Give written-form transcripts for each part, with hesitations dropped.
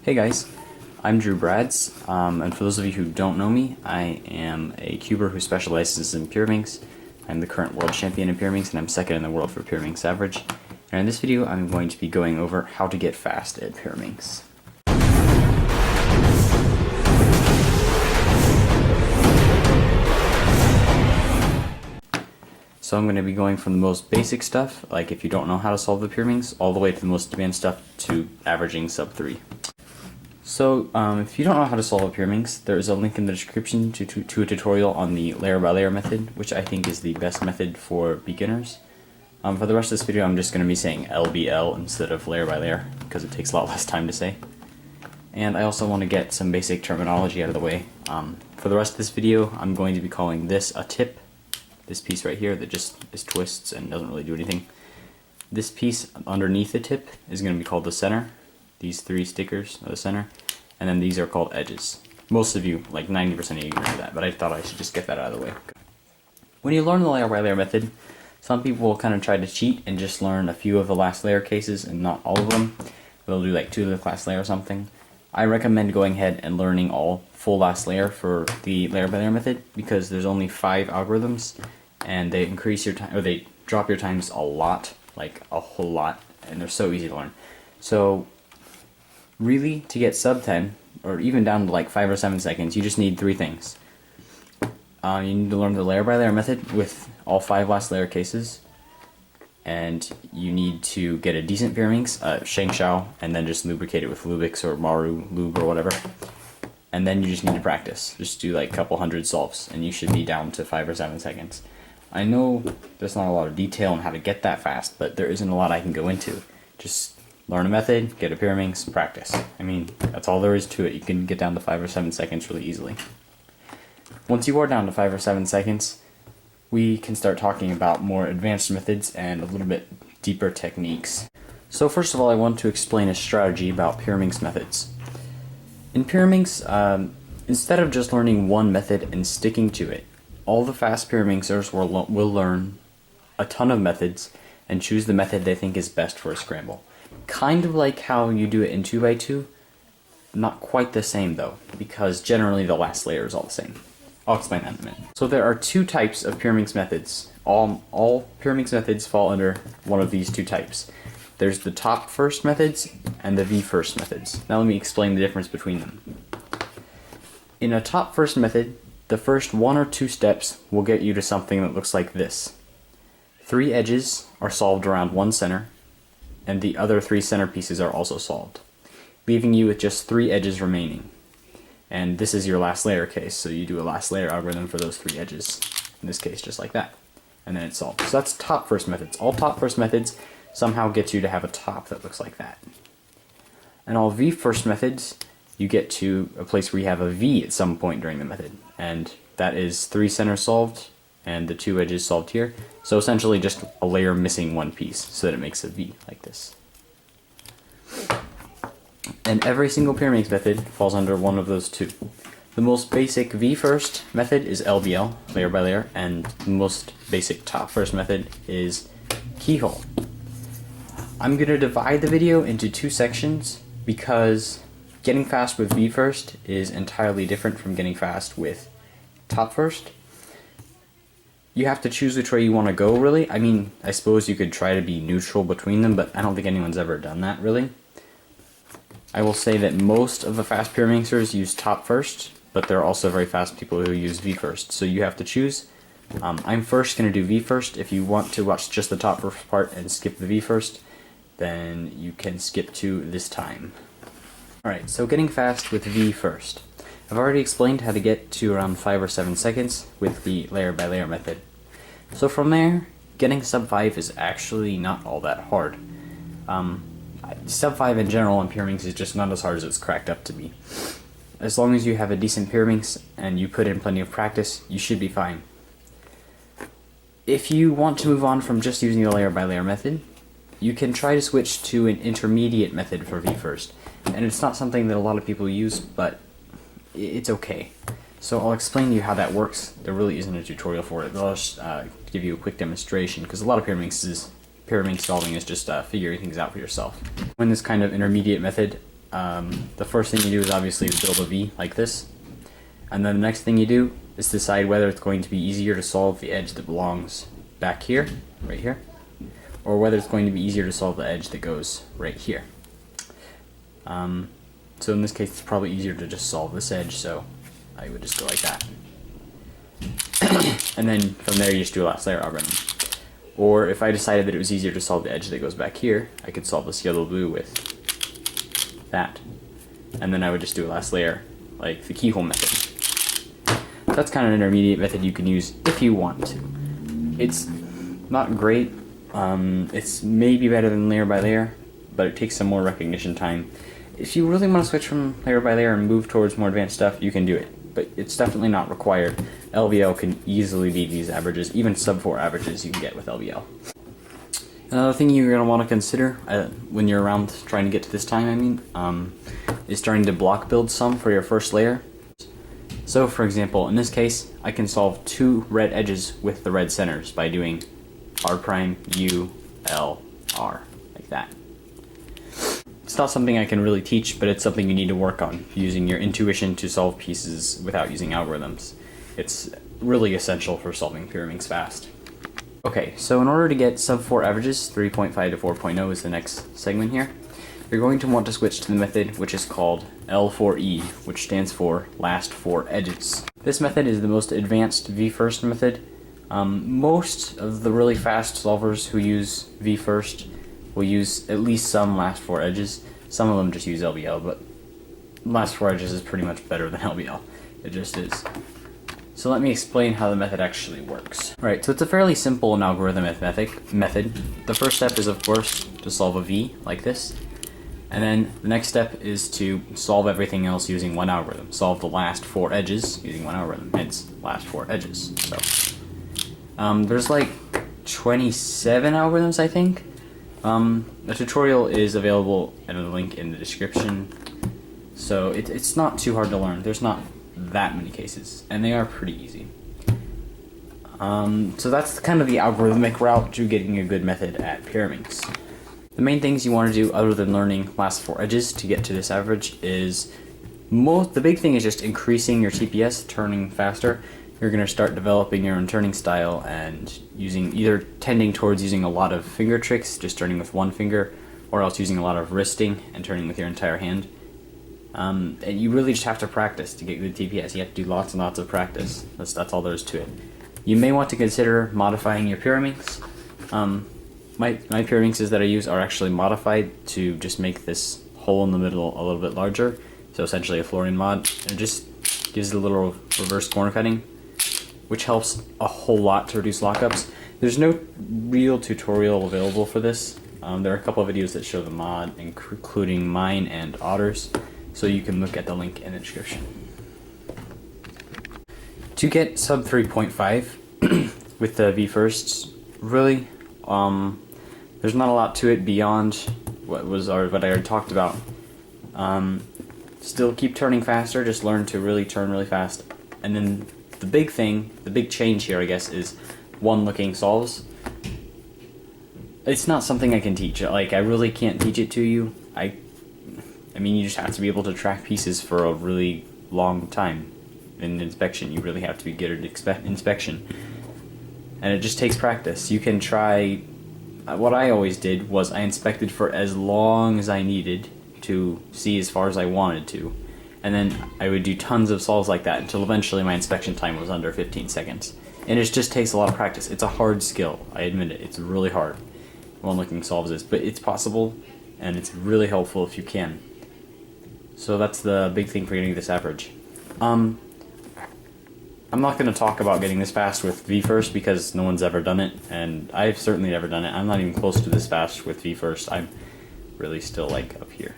Hey guys, I'm Drew Brads, and for those of you who don't know me, I am a cuber who specializes in Pyraminx. I'm the current world champion in Pyraminx, and I'm second in the world for Pyraminx average. And in this video, I'm going to be going over how to get fast at Pyraminx. So I'm going to be going from the most basic stuff, like if you don't know how to solve the Pyraminx, all the way to the most advanced stuff to averaging sub 3. So, if you don't know how to solve a Pyraminx, there is a link in the description to a tutorial on the layer by layer method, which I think is the best method for beginners. For the rest of this video, I'm just going to be saying LBL instead of layer by layer, because it takes a lot less time to say. And I also want to get some basic terminology out of the way. For the rest of this video, I'm going to be calling this a tip, this piece right here that just is twists and doesn't really do anything. This piece underneath the tip is going to be called the center. These three stickers are the center, and then these are called edges. Most of you, like 90% of you, know that, but I thought I should just get that out of the way. When you learn the layer by layer method, some people will kind of try to cheat and just learn a few of the last layer cases and not all of them. They'll do like 2 of the last layer or something. I recommend going ahead and learning all full last layer for the layer by layer method, because there's only 5 algorithms, and they increase your time, or they drop your times a lot, like a whole lot, and they're so easy to learn. So really, to get sub 10, or even down to like 5 or 7 seconds, you just need 3 things. You need to learn the layer by layer method with all 5 last layer cases, and you need to get a decent Pyraminx, Shengshao, and then just lubricate it with Lubix or Maru Lube or whatever. And then you just need to practice. Just do like a couple hundred solves, and you should be down to 5 or 7 seconds. I know there's not a lot of detail on how to get that fast, but there isn't a lot I can go into. Just learn a method, get a Pyraminx, practice. I mean, that's all there is to it. You can get down to 5 or 7 seconds really easily. Once you are down to 5 or 7 seconds, we can start talking about more advanced methods and a little bit deeper techniques. So first of all, I want to explain a strategy about Pyraminx methods. In Pyraminx, instead of just learning one method and sticking to it, all the fast Pyraminxers will learn a ton of methods and choose the method they think is best for a scramble. Kind of like how you do it in 2x2, not quite the same though, because generally the last layer is all the same. I'll explain that in a minute. So there are 2 types of Pyraminx methods. All Pyraminx methods fall under one of these 2 types. There's the top first methods and the V first methods. Now let me explain the difference between them. In a top first method, the first 1 or 2 steps will get you to something that looks like this. 3 edges are solved around 1 center, and the other 3 center pieces are also solved, leaving you with just 3 edges remaining. And this is your last layer case, so you do a last layer algorithm for those 3 edges. In this case, just like that. And then it's solved. So that's top first methods. All top first methods somehow get you to have a top that looks like that. And all V first methods, you get to a place where you have a V at some point during the method. And that is 3 centers solved, and the 2 edges solved here. So essentially just a layer missing 1 piece, so that it makes a V like this. And every single Pyraminx method falls under one of those 2. The most basic V first method is LBL, layer by layer, and the most basic top first method is keyhole. I'm going to divide the video into 2 sections because getting fast with V first is entirely different from getting fast with top first. You have to choose which way you want to go, really. I mean, I suppose you could try to be neutral between them, but I don't think anyone's ever done that, really. I will say that most of the fast Pyraminxers use top first, but there are also very fast people who use V first, so you have to choose. I'm first going to do V first. If you want to watch just the top first part and skip the V first, then you can skip to this time. Alright, so getting fast with V first. I've already explained how to get to around 5 or 7 seconds with the layer by layer method. So from there, getting sub 5 is actually not all that hard. Sub 5 in general in Pyraminx is just not as hard as it's cracked up to be. As long as you have a decent Pyraminx and you put in plenty of practice, you should be fine. If you want to move on from just using the layer by layer method, you can try to switch to an intermediate method for V first. And it's not something that a lot of people use, but it's okay. So I'll explain to you how that works. There really isn't a tutorial for it. I'll just give you a quick demonstration, because a lot of Pyraminx solving is just figuring things out for yourself. In this kind of intermediate method, the first thing you do is obviously build a V like this. And then the next thing you do is decide whether it's going to be easier to solve the edge that belongs back here, right here, or whether it's going to be easier to solve the edge that goes right here. So in this case, it's probably easier to just solve this edge, so I would just go like that. And then from there, you just do a last layer algorithm. Or if I decided that it was easier to solve the edge that goes back here, I could solve this yellow-blue with that. And then I would just do a last layer, like the keyhole method. That's kind of an intermediate method you can use if you want to. It's not great. It's maybe better than layer by layer, but it takes some more recognition time. If you really want to switch from layer by layer and move towards more advanced stuff, you can do it, but it's definitely not required. LVL can easily beat these averages, even sub 4 averages you can get with LVL. Another thing you're going to want to consider when you're around trying to get to this time, is starting to block build some for your first layer. So for example, in this case, I can solve 2 red edges with the red centers by doing R prime, U, L, R, like that. It's not something I can really teach, but it's something you need to work on, using your intuition to solve pieces without using algorithms. It's really essential for solving Pyraminx fast. Okay, so in order to get sub 4 averages, 3.5 to 4.0 is the next segment here, you're going to want to switch to the method which is called L4E, which stands for last 4 edges. This method is the most advanced V-first method. Most of the really fast solvers who use V-first will use at least some last 4 edges. Some of them just use LVL, but last 4 edges is pretty much better than LVL. It just is. So let me explain how the method actually works. Right, so it's a fairly simple and algorithmic method. The first step is, of course, to solve a V like this. And then the next step is to solve everything else using one algorithm. Solve the last 4 edges using one algorithm, hence last 4 edges. So there's like 27 algorithms, I think. The tutorial is available at a link in the description. So it's not too hard to learn. There's not that many cases, and they are pretty easy. So that's kind of the algorithmic route to getting a good method at Pyraminx. The main things you want to do other than learning last 4 edges to get to this average is the big thing is just increasing your TPS, turning faster. You're going to start developing your own turning style and either tending towards using a lot of finger tricks, just turning with one finger, or else using a lot of wristing and turning with your entire hand. And you really just have to practice to get good TPS. You have to do lots and lots of practice. That's all there is to it. You may want to consider modifying your Pyraminx. My Pyraminxes that I use are actually modified to just make this hole in the middle a little bit larger. So essentially a Florian mod. It just gives it a little reverse corner cutting, which helps a whole lot to reduce lockups. There's no real tutorial available for this. There are a couple of videos that show the mod, including mine and Otter's, so you can look at the link in the description. To get sub 3.5 with the V-firsts, really, there's not a lot to it beyond what I already talked about. Still keep turning faster, just learn to really turn really fast. And then the big change here, I guess, is one-looking solves. It's not something I can teach. Like, I really can't teach it to you. I mean, you just have to be able to track pieces for a really long time. In inspection, you really have to be good at inspection. And it just takes practice. You can try... What I always did was I inspected for as long as I needed to see as far as I wanted to. And then I would do tons of solves like that until eventually my inspection time was under 15 seconds. And it just takes a lot of practice. It's a hard skill, I admit it. It's really hard. One-looking solves is, but it's possible, and it's really helpful if you can. So that's the big thing for getting this average. I'm not going to talk about getting this fast with V-first because no one's ever done it, and I've certainly never done it. I'm not even close to this fast with V-first. I'm really still like up here.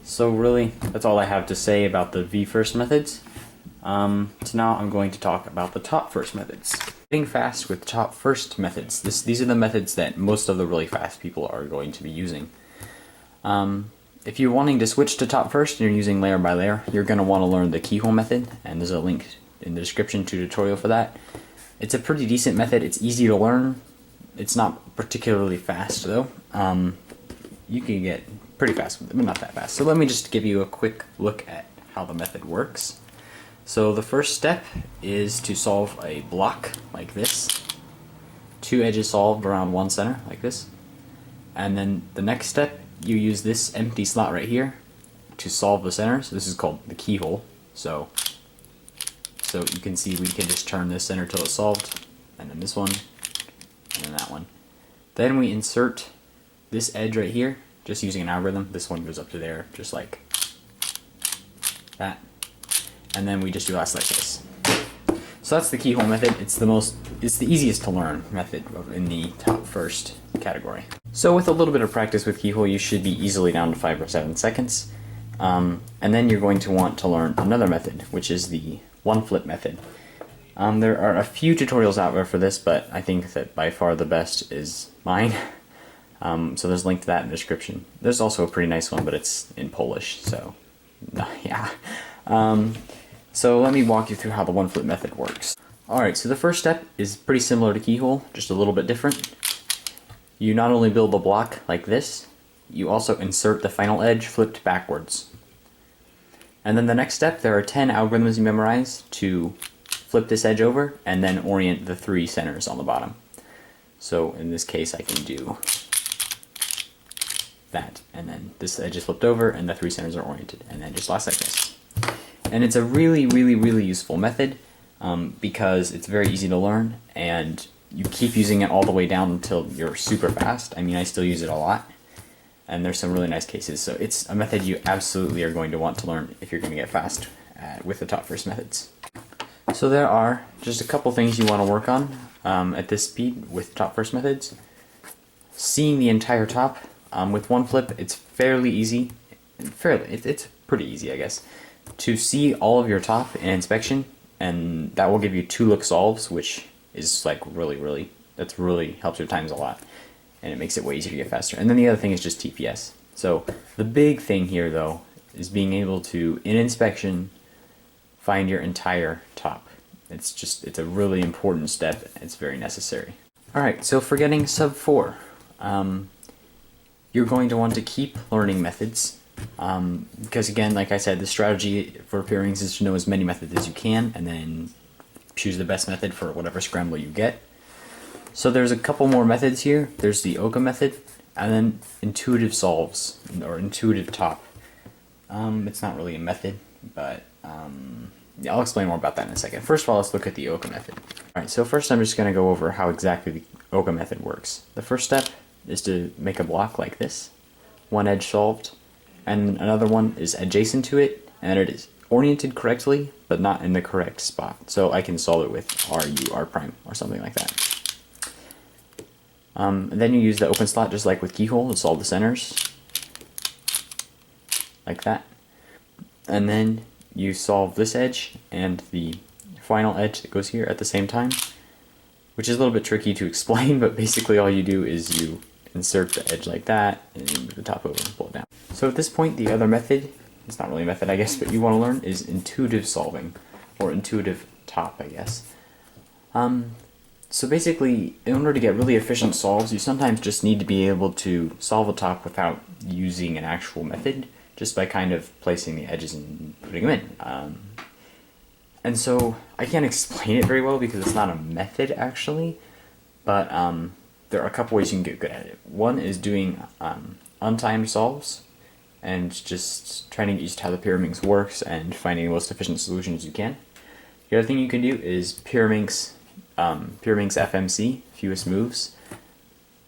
So really, that's all I have to say about the V-first methods. So now I'm going to talk about the top first methods. Getting fast with top first methods. These are the methods that most of the really fast people are going to be using. If you're wanting to switch to top first and you're using layer by layer, you're going to want to learn the keyhole method, and there's a link in the description to a tutorial for that. It's a pretty decent method. It's easy to learn. It's not particularly fast though. you can get pretty fast with it, but not that fast. So let me just give you a quick look at how the method works. So the first step is to solve a block like this. 2 edges solved around 1 center, like this. And then the next step, you use this empty slot right here to solve the center. So this is called the keyhole. So you can see we can just turn this center till it's solved, and then this one, and then that one. Then we insert this edge right here, just using an algorithm. This one goes up to there, just like that. And then we just do last like this. So that's the keyhole method. It's the easiest to learn method in the top first category. So with a little bit of practice with keyhole, you should be easily down to 5 or 7 seconds. And then you're going to want to learn another method, which is the one flip method. There are a few tutorials out there for this, but I think that by far the best is mine. So there's a link to that in the description. There's also a pretty nice one, but it's in Polish, so yeah. So let me walk you through how the one flip method works. Alright, so the first step is pretty similar to keyhole, just a little bit different. You not only build the block like this, you also insert the final edge flipped backwards. And then the next step, there are 10 algorithms you memorize to flip this edge over and then orient the 3 centers on the bottom. So in this case I can do that, and then this edge is flipped over and the 3 centers are oriented, and then just last like this. And it's a really useful method because it's very easy to learn, and you keep using it all the way down until you're super fast. I mean, I still use it a lot, and there's some really nice cases. So it's a method you absolutely are going to want to learn if you're going to get fast with the top first methods. So there are just a couple things you want to work on at this speed with top first methods. Seeing the entire top. With one flip, it's fairly easy. It's pretty easy, I guess, to see all of your top in inspection, and that will give you 2 look solves, which is like really helps your times a lot, and it makes it way easier to get faster. And then the other thing is just TPS. So the big thing here, though, is being able to, in inspection, find your entire top. It's a really important step. It's very necessary. Alright, so for getting sub 4, you're going to want to keep learning methods, because again, like I said, the strategy for Pyraminx is to know as many methods as you can, and then choose the best method for whatever scramble you get. So there's a couple more methods here. There's the OCA method, and then intuitive solves, or intuitive top. It's not really a method, but yeah, I'll explain more about that in a second. First of all, let's look at the OCA method. Alright, so first I'm just going to go over how exactly the OCA method works. The first step is to make a block like this, 1 edge solved, and another one is adjacent to it, and it is oriented correctly, but not in the correct spot. So I can solve it with RU, R prime, or something like that. And then you use the open slot just like with keyhole to solve the centers, like that. And then you solve this edge and the final edge that goes here at the same time, which is a little bit tricky to explain, but basically all you do is you insert the edge like that, and you move the top over and pull it down. So at this point, the other method, it's not really a method I guess, but you want to learn, is intuitive solving, or intuitive top I guess. So basically, in order to get really efficient solves, you sometimes just need to be able to solve a top without using an actual method, just by kind of placing the edges and putting them in. And so I can't explain it very well because it's not a method actually, but there are a couple ways you can get good at it. One is doing untimed solves and just trying to get used to how the Pyraminx works and finding the most efficient solutions you can. The other thing you can do is Pyraminx FMC, fewest moves.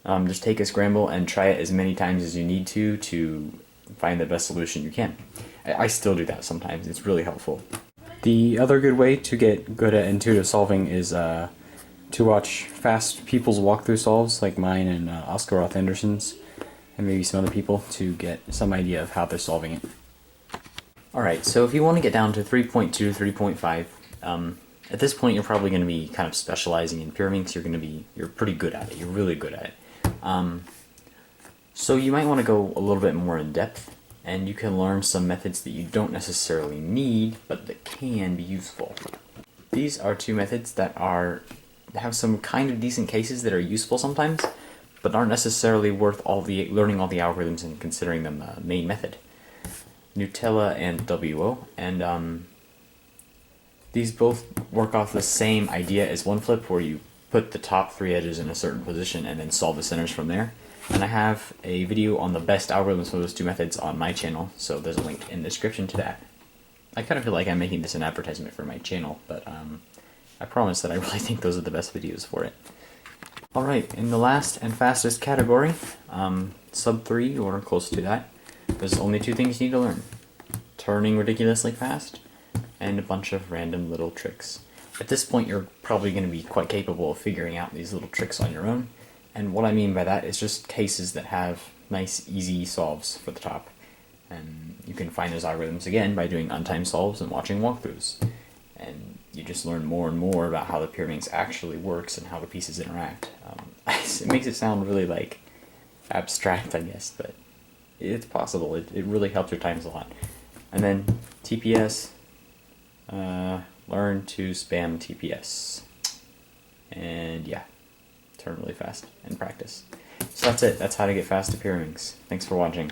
Just take a scramble and try it as many times as you need to find the best solution you can. I still do that sometimes. It's really helpful. The other good way to get good at intuitive solving is to watch fast people's walkthrough solves like mine and Oscar Roth Anderson's, and maybe some other people, to get some idea of how they're solving it. Alright, so if you want to get down to 3.2, 3.5, at this point you're probably going to be kind of specializing in Pyraminx. You're pretty good at it. You're really good at it. So you might want to go a little bit more in depth, and you can learn some methods that you don't necessarily need, but that can be useful. These are 2 methods that have some kind of decent cases that are useful sometimes, but aren't necessarily worth learning all the algorithms and considering them the main method. Nutella and WO, and these both work off the same idea as one flip, where you put the top 3 edges in a certain position and then solve the centers from there. And I have a video on the best algorithms for those 2 methods on my channel, so there's a link in the description to that. I kind of feel like I'm making this an advertisement for my channel, but I promise that I really think those are the best videos for it. Alright, in the last and fastest category, sub 3 or close to that, there's only 2 things you need to learn. Turning ridiculously fast, and a bunch of random little tricks. At this point, you're probably going to be quite capable of figuring out these little tricks on your own, and what I mean by that is just cases that have nice, easy solves for the top. And you can find those algorithms again by doing untimed solves and watching walkthroughs. And you just learn more and more about how the Pyraminx actually works and how the pieces interact. It makes it sound really like abstract, I guess, but it's possible. It really helps your times a lot. And then TPS, learn to spam TPS. And yeah, turn really fast and practice. So that's it. That's how to get fast to Pyraminx. Thanks for watching.